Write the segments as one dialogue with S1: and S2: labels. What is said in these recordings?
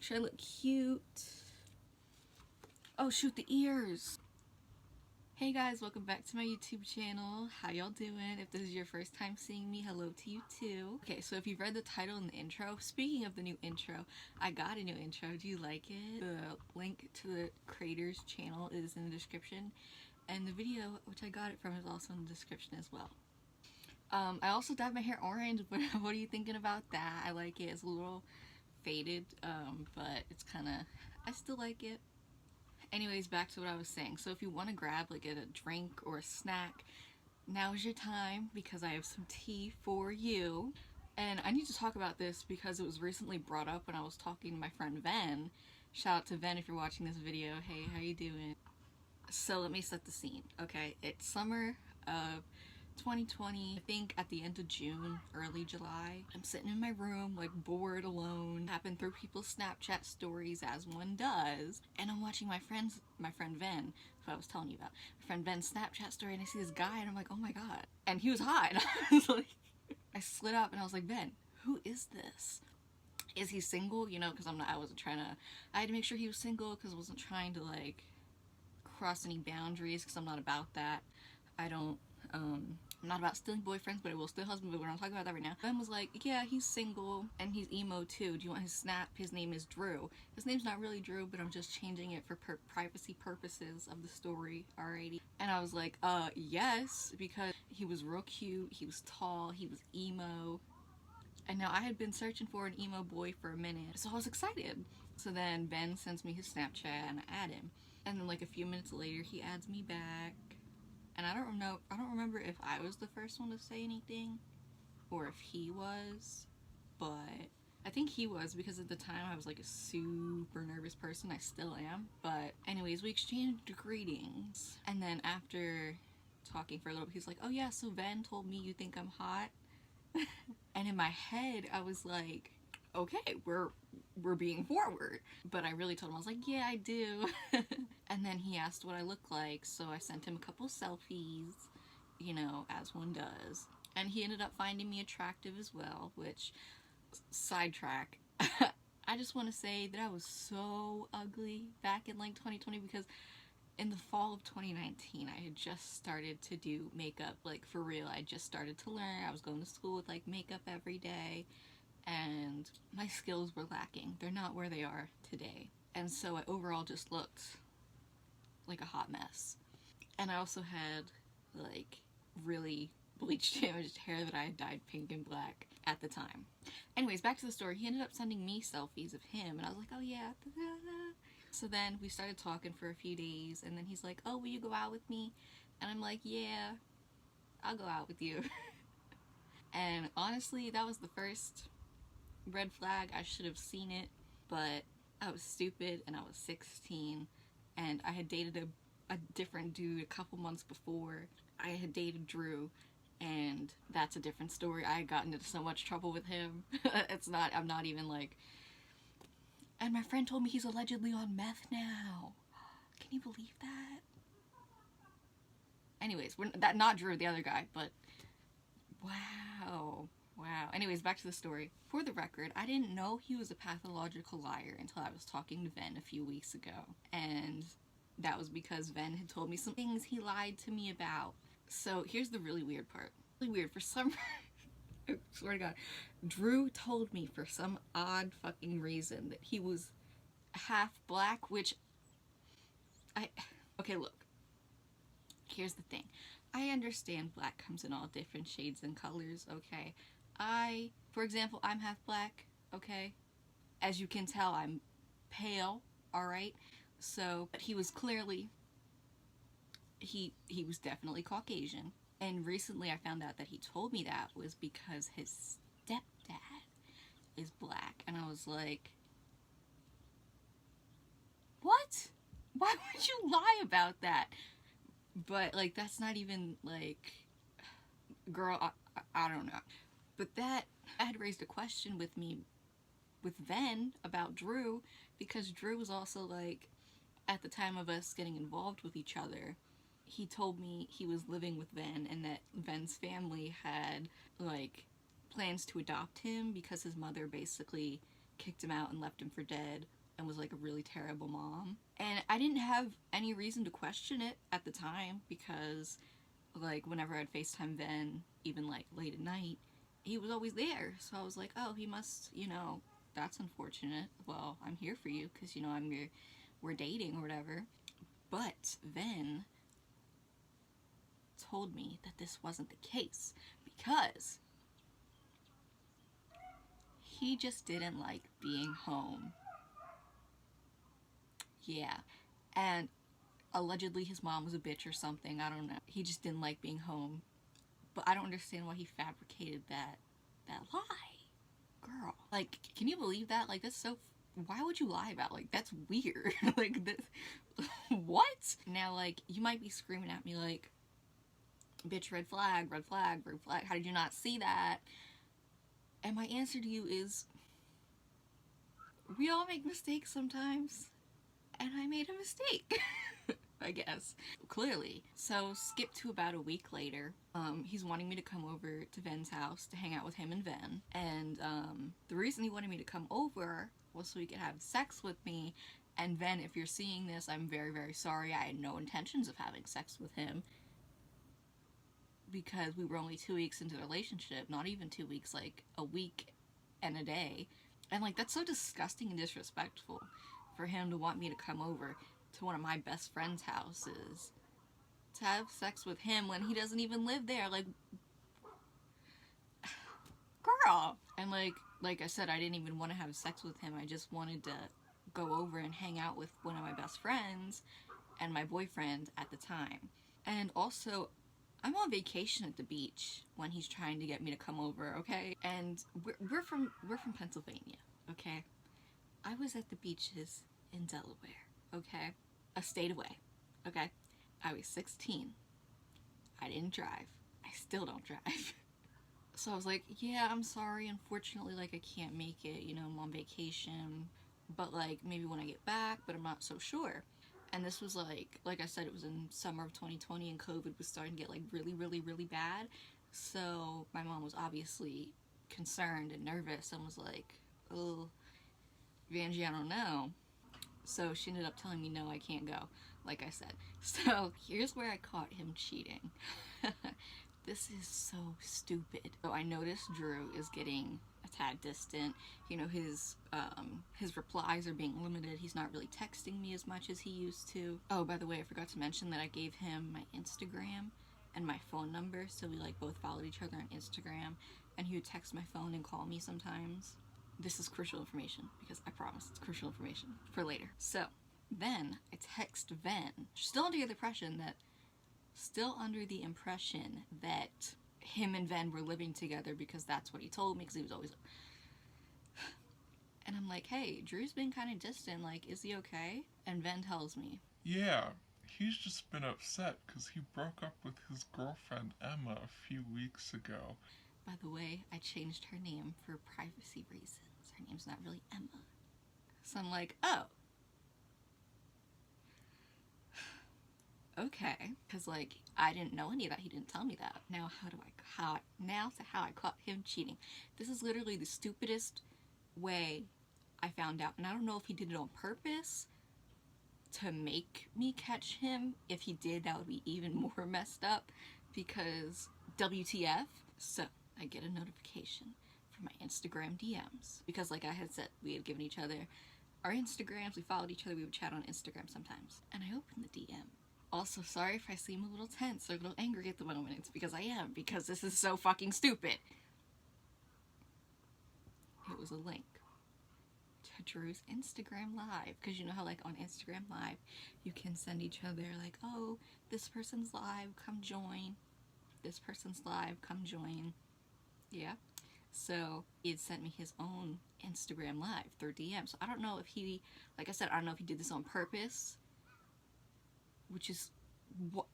S1: Should I look cute? Oh shoot, the ears! Hey guys, welcome back to my YouTube channel. How y'all doing? If this is your first time seeing me, hello to you too. Okay, so if you've read the title and the intro, speaking of the new intro, I got a new intro. Do you like it? The link to the creator's channel is in the description, and the video, which I got it from, is also in the description as well. I also dyed my hair orange, but what are you thinking about that? I like it. It's a little faded, but it's kind of, I still like it. Anyways, back to what I was saying. So if you want to grab like a drink or a snack, now is your time because I have some tea for you. And I need to talk about this because it was recently brought up when I was talking to my friend Ven. Shout out to Ven if you're watching this video. Hey, how you doing? So let me set the scene. Okay, it's summer of 2020, I think at the end of June, early July. I'm sitting in my room, like bored, alone, tapping through people's Snapchat stories as one does, and I'm watching my friend Ven, who I was telling you about, my friend Ven's Snapchat story, and I see this guy, and I'm like, oh my god. And he was hot, and I was like, I slid up, and I was like, Ven, who is this? Is he single? You know, because I wasn't trying to, I had to make sure he was single, because I wasn't trying to, like, cross any boundaries, because I'm not about that. I'm not about stealing boyfriends, but I will steal husbands, but we're not talking about that right now. Ben was like, yeah, he's single, and he's emo too. Do you want his snap? His name is Drew. His name's not really Drew, but I'm just changing it for privacy purposes of the story, alrighty. And I was like, yes, because he was real cute, he was tall, he was emo. And now I had been searching for an emo boy for a minute, so I was excited. So then Ben sends me his Snapchat, and I add him. And then like a few minutes later, he adds me back. And I don't remember if I was the first one to say anything or if he was, but I think he was because at the time I was like a super nervous person. I still am. But anyways, we exchanged greetings. And then after talking for a little bit, he's like, oh yeah, so Ven told me you think I'm hot. And in my head, I was like, okay, we're being forward. But I really told him, I was like, yeah, I do. And then he asked what I look like, so I sent him a couple selfies, you know, as one does. And he ended up finding me attractive as well, which, sidetrack, I just want to say that I was so ugly back in like 2020 because in the fall of 2019, I had just started to do makeup, like for real. I just started to learn. I was going to school with like makeup every day, and my skills were lacking. They're not where they are today. And so I overall just looked like a hot mess. And I also had like really bleach damaged hair that I had dyed pink and black at the time. Anyways, back to the story. He ended up sending me selfies of him, and I was like, oh yeah. So then we started talking for a few days, and then he's like, oh, will you go out with me? And I'm like, yeah, I'll go out with you. And honestly, that was the first red flag. I should have seen it, but I was stupid and I was 16, and I had dated a different dude a couple months before. I had dated Drew, and that's a different story. I had gotten into so much trouble with him. I'm not even like, and my friend told me he's allegedly on meth now. Can you believe that? Anyways, not Drew, the other guy, but wow. Anyways, back to the story. For the record, I didn't know he was a pathological liar until I was talking to Ven a few weeks ago. And that was because Ven had told me some things he lied to me about. So here's the really weird part. Really weird. For some I swear to God, Drew told me for some odd fucking reason that he was half black, which okay, look. Here's the thing. I understand black comes in all different shades and colors, okay? For example, I'm half black, okay? As you can tell, I'm pale, alright? So, but he was clearly, he was definitely Caucasian. And recently I found out that he told me that was because his stepdad is black. And I was like, what? Why would you lie about that? But, like, that's not even, like, girl, I don't know. But that had raised a question with me, with Ven, about Drew, because Drew was also, like, at the time of us getting involved with each other, he told me he was living with Ven, and that Ven's family had, like, plans to adopt him because his mother basically kicked him out and left him for dead and was like a really terrible mom. And I didn't have any reason to question it at the time because like whenever I'd FaceTime Ven, even like late at night, he was always there. So I was like, oh, he must, you know, that's unfortunate. Well, I'm here for you because, you know, we're dating or whatever. But Ven told me that this wasn't the case because he just didn't like being home. Yeah. And allegedly his mom was a bitch or something. I don't know. He just didn't like being home. But I don't understand why he fabricated that lie. Girl. Like, can you believe that? Like, that's so... Why would you lie about? Like, that's weird. Like, this... What? Now, like, you might be screaming at me like, bitch, red flag, red flag, red flag. How did you not see that? And my answer to you is, we all make mistakes sometimes. And I made a mistake. I guess. Clearly. So, skip to about a week later. He's wanting me to come over to Ven's house to hang out with him and Ven. And the reason he wanted me to come over was so he could have sex with me. And Ven, if you're seeing this, I'm very, very sorry. I had no intentions of having sex with him. Because we were only 2 weeks into the relationship. Not even 2 weeks, like a week and a day. And like, that's so disgusting and disrespectful for him to want me to come over to one of my best friend's houses to have sex with him when he doesn't even live there. Like, girl. And like I said, I didn't even want to have sex with him. I just wanted to go over and hang out with one of my best friends and my boyfriend at the time. And also, I'm on vacation at the beach when he's trying to get me to come over, okay? And we're from Pennsylvania, okay? I was at the beaches in Delaware, okay? A state away, okay? I was 16. I didn't drive. I still don't drive. So I was like, yeah, I'm sorry. Unfortunately, like, I can't make it. You know, I'm on vacation. But, like, maybe when I get back, but I'm not so sure. And this was, like I said, it was in summer of 2020, and COVID was starting to get, like, really, really, really bad. So my mom was obviously concerned and nervous and was like, oh, Vanjie, I don't know. So she ended up telling me, no, I can't go, like I said. So here's where I caught him cheating. This is so stupid. So I noticed Drew is getting a tad distant. You know, his replies are being limited. He's not really texting me as much as he used to. Oh, by the way, I forgot to mention that I gave him my Instagram and my phone number, so we like both followed each other on Instagram, and he would text my phone and call me sometimes. This is crucial information, because I promise it's crucial information for later. So, then I text Ven, still under the impression that him and Ven were living together, because that's what he told me, because he was always... And I'm like, hey, Drew's been kind of distant, like, is he okay? And Ven tells me,
S2: yeah, he's just been upset because he broke up with his girlfriend Emma a few weeks ago.
S1: By the way, I changed her name for privacy reasons. Her name's not really Emma. So I'm like, oh. Okay. Because, like, I didn't know any of that. He didn't tell me that. Now how I caught him cheating. This is literally the stupidest way I found out. And I don't know if he did it on purpose to make me catch him. If he did, that would be even more messed up. Because WTF? So I get a notification from my Instagram DMs. Because like I had said, we had given each other our Instagrams, we followed each other, we would chat on Instagram sometimes. And I opened the DM. Also, sorry if I seem a little tense or a little angry at the moment. It's because I am, because this is so fucking stupid. It was a link to Drew's Instagram Live. Because you know how like on Instagram Live, you can send each other like, oh, this person's live, come join. This person's live, come join. Yeah. So it sent me his own Instagram Live through DM. So I don't know if he, like I said, I don't know if he did this on purpose, which is what,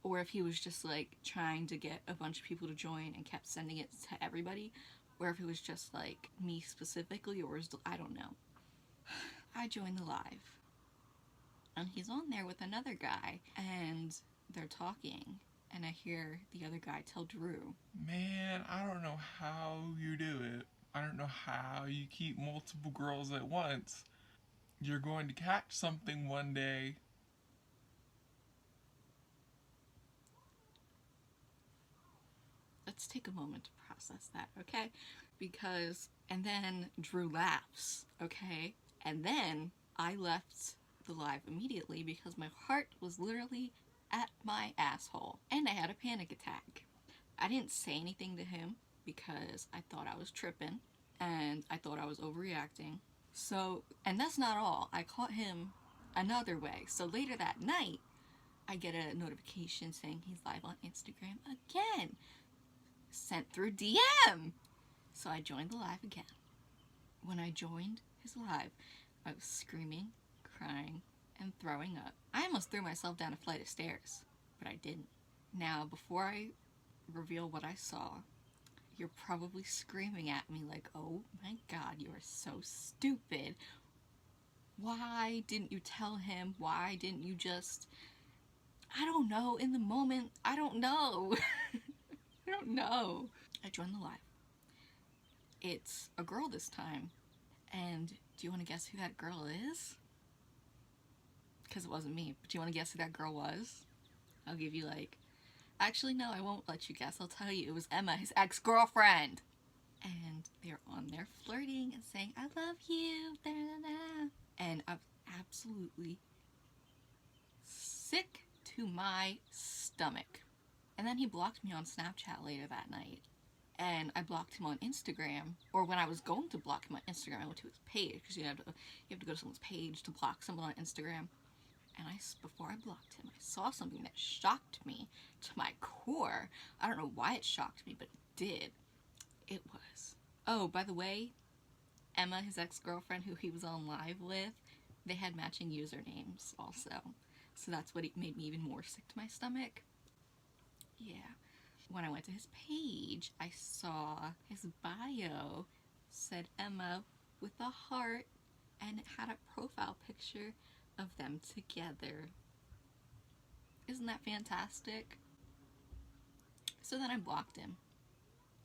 S1: or if he was just like trying to get a bunch of people to join and kept sending it to everybody, or if it was just like me specifically, or I don't know. I joined the live, and he's on there with another guy, and they're talking. And I hear the other guy tell Drew,
S2: Man, I don't know how you do it. I don't know how you keep multiple girls at once. You're going to catch something one day.
S1: Let's take a moment to process that, okay? Because, and then Drew laughs, okay? And then I left the live immediately because my heart was literally at my asshole and I had a panic attack. I didn't say anything to him because I thought I was tripping and I thought I was overreacting. So, and that's not all. I caught him another way. So later that night, I get a notification saying he's live on Instagram again, sent through DM. So I joined the live again. When I joined his live, I was screaming, crying, and throwing up. I almost threw myself down a flight of stairs, but I didn't. Now, before I reveal what I saw, you're probably screaming at me like, oh my god, you are so stupid. Why didn't you tell him? Why didn't you just... I don't know, in the moment, I don't know. I don't know. I joined the live. It's a girl this time. And do you want to guess who that girl is? Because it wasn't me, but do you want to guess who that girl was? I'll give you like... Actually, no, I won't let you guess. I'll tell you. It was Emma, his ex-girlfriend. And they're on there flirting and saying, I love you. Da, da, da. And I'm absolutely sick to my stomach. And then he blocked me on Snapchat later that night. And I blocked him on Instagram. Or when I was going to block him on Instagram, I went to his page. Because you have to go to someone's page to block someone on Instagram. And before I blocked him, I saw something that shocked me to my core. I don't know why it shocked me, but it did. It was... Oh, by the way, Emma, his ex-girlfriend who he was on live with, they had matching usernames also. So that's what made me even more sick to my stomach. Yeah. When I went to his page, I saw his bio said Emma with a heart, and it had a profile picture of them together. Isn't that fantastic? So then I blocked him.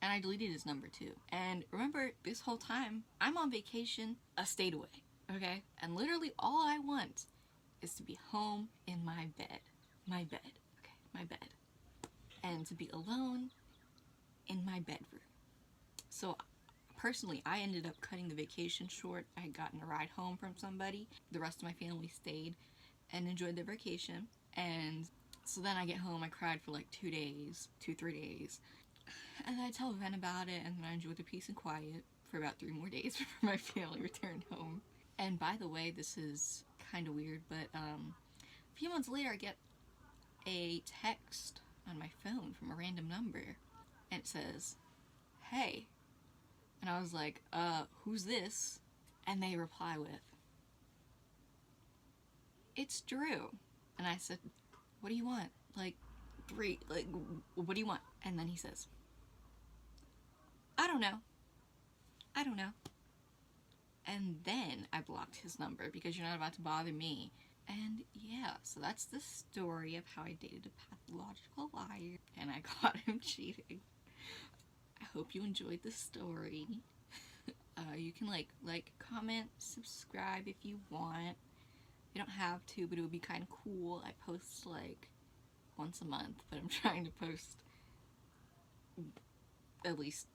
S1: And I deleted his number too. And remember, this whole time, I'm on vacation a state away, okay? And literally all I want is to be home in my bed. My bed, okay? My bed. And to be alone in my bedroom. So personally, I ended up cutting the vacation short. I had gotten a ride home from somebody. The rest of my family stayed and enjoyed their vacation. And so then I get home, I cried for like 3 days. And then I tell Ven about it, and then I enjoyed the peace and quiet for about 3 more days before my family returned home. And by the way, this is kind of weird, but a few months later I get a text on my phone from a random number, and it says, hey. And I was like, who's this? And they reply with, it's Drew. And I said, what do you want? What do you want? And then he says, I don't know. And then I blocked his number because you're not about to bother me. And yeah, so that's the story of how I dated a pathological liar and I caught him cheating. I hope you enjoyed the story. You can like, comment, subscribe if you want. You don't have to, but it would be kind of cool. I post like once a month, but I'm trying to post at least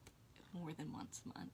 S1: more than once a month.